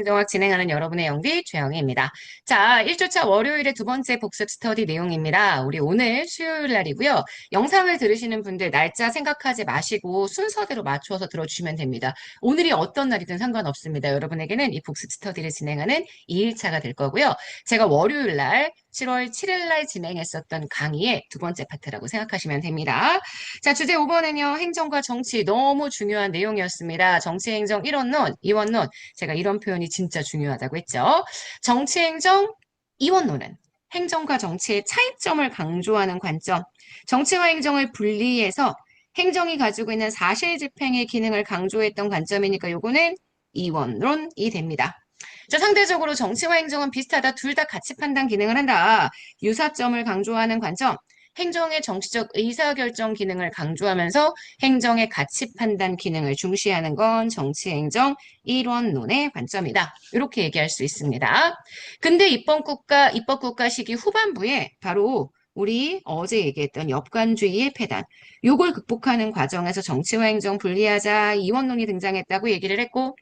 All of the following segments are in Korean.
행정학 진행하는 여러분의 영디 최영희입니다. 자, 1주차 월요일의 두 번째 복습 스터디 내용입니다. 우리 오늘 수요일 날이고요. 영상을 들으시는 분들 날짜 생각하지 마시고 순서대로 맞추어서 들어주시면 됩니다. 오늘이 어떤 날이든 상관없습니다. 여러분에게는 이 복습 스터디를 진행하는 2일차가 될 거고요. 제가 월요일 날 7월 7일 날 진행했었던 강의의 두 번째 파트라고 생각하시면 됩니다. 자, 주제 5번은요. 행정과 정치 너무 중요한 내용이었습니다. 정치행정 1원론, 2원론. 제가 이런 표현이 진짜 중요하다고 했죠. 정치행정 2원론은 행정과 정치의 차이점을 강조하는 관점, 정치와 행정을 분리해서 행정이 가지고 있는 사실 집행의 기능을 강조했던 관점이니까 요거는 2원론이 됩니다. 자, 상대적으로 정치와 행정은 비슷하다. 둘 다 가치 판단 기능을 한다. 유사점을 강조하는 관점. 행정의 정치적 의사결정 기능을 강조하면서 행정의 가치 판단 기능을 중시하는 건 정치행정 1원론의 관점이다. 이렇게 얘기할 수 있습니다. 근데 입법국가 시기 후반부에 바로 우리 어제 얘기했던 역관주의의 폐단, 요걸 극복하는 과정에서 정치와 행정 분리하자 2원론이 등장했다고 얘기를 했고,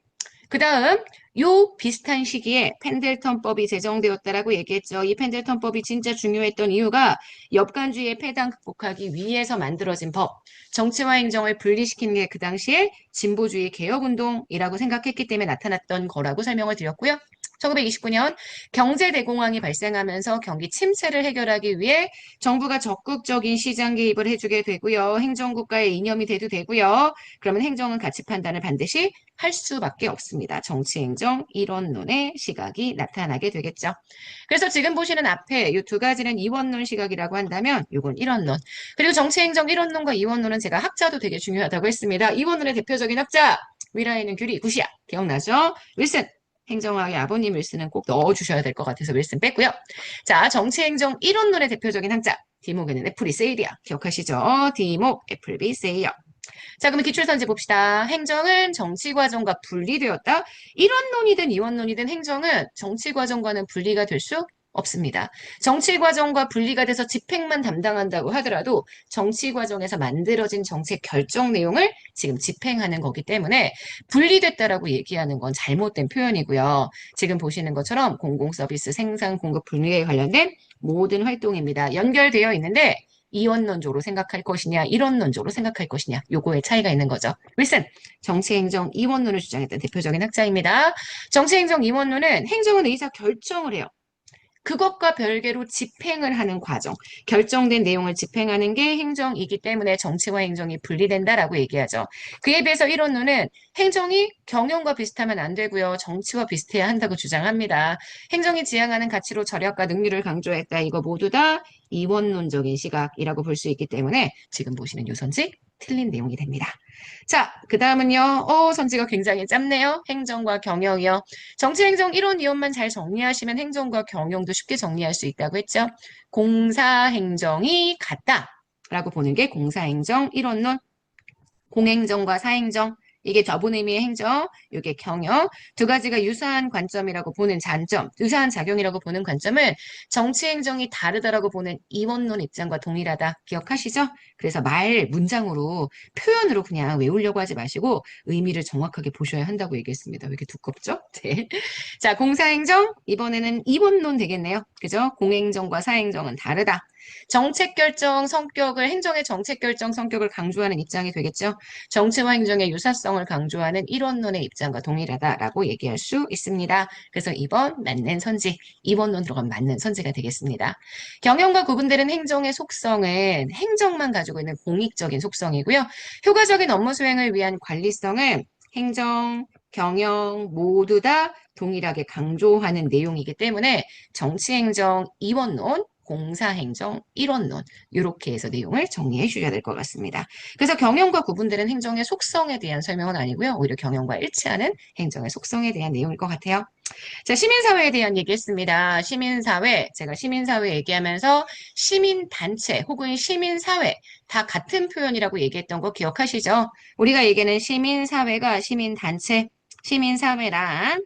그 다음 요 비슷한 시기에 펜델턴법이 제정되었다라고 얘기했죠. 이 펜델턴법이 진짜 중요했던 이유가 역관주의의 폐단 극복하기 위해서 만들어진 법, 정치와 행정을 분리시키는 게 그 당시에 진보주의 개혁운동이라고 생각했기 때문에 나타났던 거라고 설명을 드렸고요. 1929년 경제대공황이 발생하면서 경기 침체를 해결하기 위해 정부가 적극적인 시장 개입을 해주게 되고요. 행정국가의 이념이 돼도 되고요. 그러면 행정은 가치 판단을 반드시 할 수밖에 없습니다. 정치행정 1원론의 시각이 나타나게 되겠죠. 그래서 지금 보시는 앞에 이 두 가지는 2원론 시각이라고 한다면 이건 1원론. 그리고 정치행정 1원론과 2원론은 제가 학자도 되게 중요하다고 했습니다. 2원론의 대표적인 학자 위라이는 규리 구시아 기억나죠? 윌슨 행정학의 아버님 윌슨은 꼭 넣어주셔야 될 것 같아서 윌슨 뺐고요. 자, 정치행정 1원론의 대표적인 학자 디모게는 애플비 세이리아 기억하시죠? 디목 애플비 세이어. 자, 그러면 기출선지 봅시다. 행정은 정치과정과 분리되었다. 1원론이든 2원론이든 행정은 정치과정과는 분리가 될 수 없습니다. 정치과정과 분리가 돼서 집행만 담당한다고 하더라도 정치과정에서 만들어진 정책 결정 내용을 지금 집행하는 거기 때문에 분리됐다라고 얘기하는 건 잘못된 표현이고요. 지금 보시는 것처럼 공공서비스 생산 공급 분리에 관련된 모든 활동입니다. 연결되어 있는데 2원론적으로 생각할 것이냐, 1원론적으로 생각할 것이냐, 요거의 차이가 있는 거죠. 윌슨, 정치행정 2원론을 주장했던 대표적인 학자입니다. 정치행정 2원론은 행정은 의사 결정을 해요. 그것과 별개로 집행을 하는 과정, 결정된 내용을 집행하는 게 행정이기 때문에 정치와 행정이 분리된다라고 얘기하죠. 그에 비해서 1원론은 행정이 경영과 비슷하면 안 되고요. 정치와 비슷해야 한다고 주장합니다. 행정이 지향하는 가치로 절약과 능률을 강조했다. 이거 모두 다 2원론적인 시각이라고 볼 수 있기 때문에 지금 보시는 요 선지 틀린 내용이 됩니다. 자, 그 다음은요. 선지가 굉장히 짧네요. 행정과 경영이요. 정치행정 1원, 2원만 잘 정리하시면 행정과 경영도 쉽게 정리할 수 있다고 했죠. 공사행정이 같다라고 보는 게 공사행정 1원론, 공행정과 사행정, 이게 저분 의미의 행정, 이게 경영, 두 가지가 유사한 관점이라고 보는 장점, 유사한 작용이라고 보는 관점은 정치행정이 다르다라고 보는 이원론 입장과 동일하다. 기억하시죠? 그래서 문장으로, 표현으로 그냥 외우려고 하지 마시고 의미를 정확하게 보셔야 한다고 얘기했습니다. 왜 이렇게 두껍죠? 네. 자, 공사행정, 이번에는 이원론 되겠네요. 그죠? 공행정과 사행정은 다르다. 정책 결정 성격을, 행정의 정책 결정 성격을 강조하는 입장이 되겠죠. 정치와 행정의 유사성을 강조하는 1원론의 입장과 동일하다라고 얘기할 수 있습니다. 그래서 2번 맞는 선지, 2번론 들어간 맞는 선지가 되겠습니다. 경영과 구분되는 행정의 속성은 행정만 가지고 있는 공익적인 속성이고요. 효과적인 업무 수행을 위한 관리성은 행정, 경영 모두 다 동일하게 강조하는 내용이기 때문에 정치행정 2원론, 공사행정 1원론 이렇게 해서 내용을 정리해 주셔야 될 것 같습니다. 그래서 경영과 구분되는 행정의 속성에 대한 설명은 아니고요. 오히려 경영과 일치하는 행정의 속성에 대한 내용일 것 같아요. 자, 시민사회에 대한 얘기했습니다. 시민사회, 제가 시민사회 얘기하면서 시민단체 혹은 시민사회 다 같은 표현이라고 얘기했던 거 기억하시죠? 우리가 얘기하는 시민사회가 시민단체, 시민사회란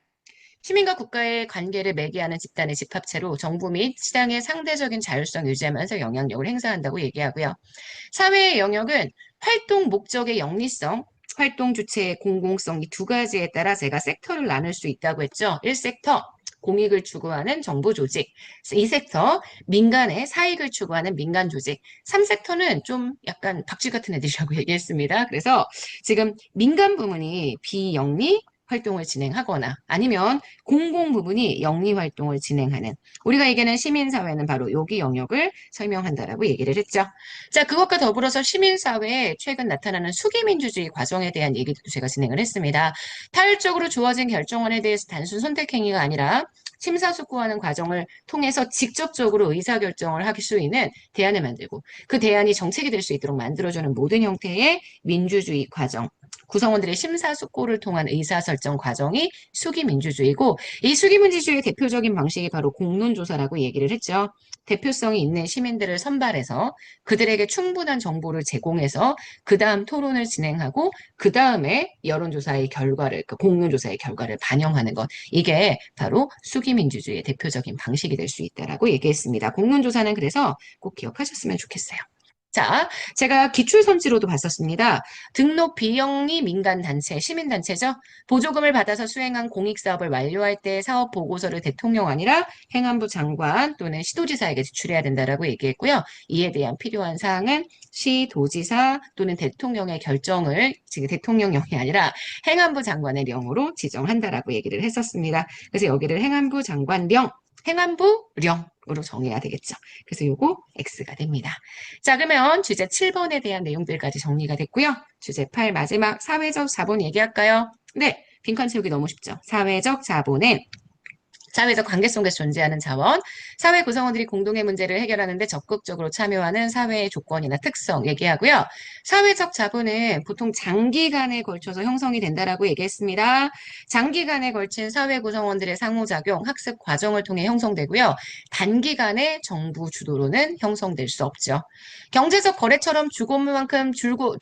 시민과 국가의 관계를 매개하는 집단의 집합체로 정부 및 시장의 상대적인 자율성 유지하면서 영향력을 행사한다고 얘기하고요. 사회의 영역은 활동 목적의 영리성, 활동 주체의 공공성 이 두 가지에 따라 제가 섹터를 나눌 수 있다고 했죠. 1섹터 공익을 추구하는 정부 조직, 2섹터 민간의 사익을 추구하는 민간 조직, 3섹터는 좀 약간 박쥐 같은 애들이라고 얘기했습니다. 그래서 지금 민간 부문이 비영리 활동을 진행하거나 아니면 공공 부문이 영리 활동을 진행하는 우리가 얘기하는 시민사회는 바로 여기 영역을 설명한다라고 얘기를 했죠. 자, 그것과 더불어서 시민사회에 최근 나타나는 수기민주주의 과정에 대한 얘기도 제가 진행을 했습니다. 타율적으로 주어진 결정안에 대해서 단순 선택행위가 아니라 심사숙고하는 과정을 통해서 직접적으로 의사결정을 할 수 있는 대안을 만들고 그 대안이 정책이 될 수 있도록 만들어주는 모든 형태의 민주주의 과정, 구성원들의 심사숙고를 통한 의사설정 과정이 수기민주주의고 이 수기민주주의의 대표적인 방식이 바로 공론조사라고 얘기를 했죠. 대표성이 있는 시민들을 선발해서 그들에게 충분한 정보를 제공해서 그 다음 토론을 진행하고 그 다음에 여론조사의 결과를, 그 공론조사의 결과를 반영하는 것. 이게 바로 수기민주주의의 대표적인 방식이 될 수 있다라고 얘기했습니다. 공론조사는 그래서 꼭 기억하셨으면 좋겠어요. 자, 제가 기출선지로도 봤었습니다. 등록 비영리 민간단체, 시민단체죠. 보조금을 받아서 수행한 공익사업을 완료할 때 사업 보고서를 대통령 아니라 행안부 장관 또는 시도지사에게 제출해야 된다라고 얘기했고요. 이에 대한 필요한 사항은 시도지사 또는 대통령의 결정을 지금 대통령령이 아니라 행안부 장관의 령으로 지정한다라고 얘기를 했었습니다. 그래서 여기를 행안부 장관령, 행안부령으로 정해야 되겠죠. 그래서 요거 X가 됩니다. 자, 그러면 주제 7번에 대한 내용들까지 정리가 됐고요. 주제 8 마지막 사회적 자본 얘기할까요? 네, 빈칸 채우기 너무 쉽죠. 사회적 자본은 사회적 관계 속에서 존재하는 자원, 사회 구성원들이 공동의 문제를 해결하는 데 적극적으로 참여하는 사회의 조건이나 특성 얘기하고요. 사회적 자본은 보통 장기간에 걸쳐서 형성이 된다라고 얘기했습니다. 장기간에 걸친 사회 구성원들의 상호작용, 학습 과정을 통해 형성되고요. 단기간에 정부 주도로는 형성될 수 없죠. 경제적 거래처럼 주는 만큼 줄고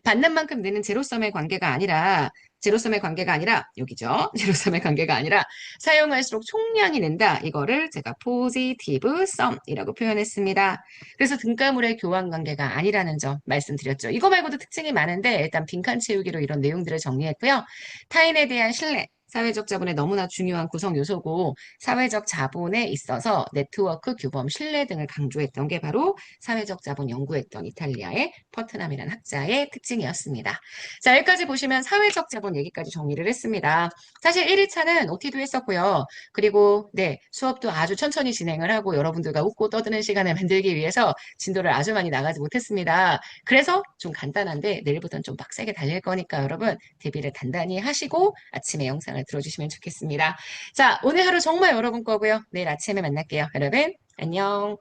받는 만큼 느는 제로섬의 관계가 아니라 제로섬의 관계가 아니라 여기죠. 제로섬의 관계가 아니라 사용할수록 총량이 는다. 이거를 제가 포지티브 썸이라고 표현했습니다. 그래서 등가물의 교환 관계가 아니라는 점 말씀드렸죠. 이거 말고도 특징이 많은데 일단 빈칸 채우기로 이런 내용들을 정리했고요. 타인에 대한 신뢰, 사회적 자본의 너무나 중요한 구성 요소고 사회적 자본에 있어서 네트워크, 규범, 신뢰 등을 강조했던 게 바로 사회적 자본 연구했던 이탈리아의 퍼트남이라는 학자의 특징이었습니다. 자, 여기까지 보시면 사회적 자본 얘기까지 정리를 했습니다. 사실 1일차는 OT도 했었고요. 그리고 네, 수업도 아주 천천히 진행을 하고 여러분들과 웃고 떠드는 시간을 만들기 위해서 진도를 아주 많이 나가지 못했습니다. 그래서 좀 간단한데 내일부터는 좀 빡세게 달릴 거니까 여러분 대비를 단단히 하시고 아침에 영상을 들어주시면 좋겠습니다. 자, 오늘 하루 정말 여러분 거고요. 내일 아침에 만날게요. 여러분, 안녕.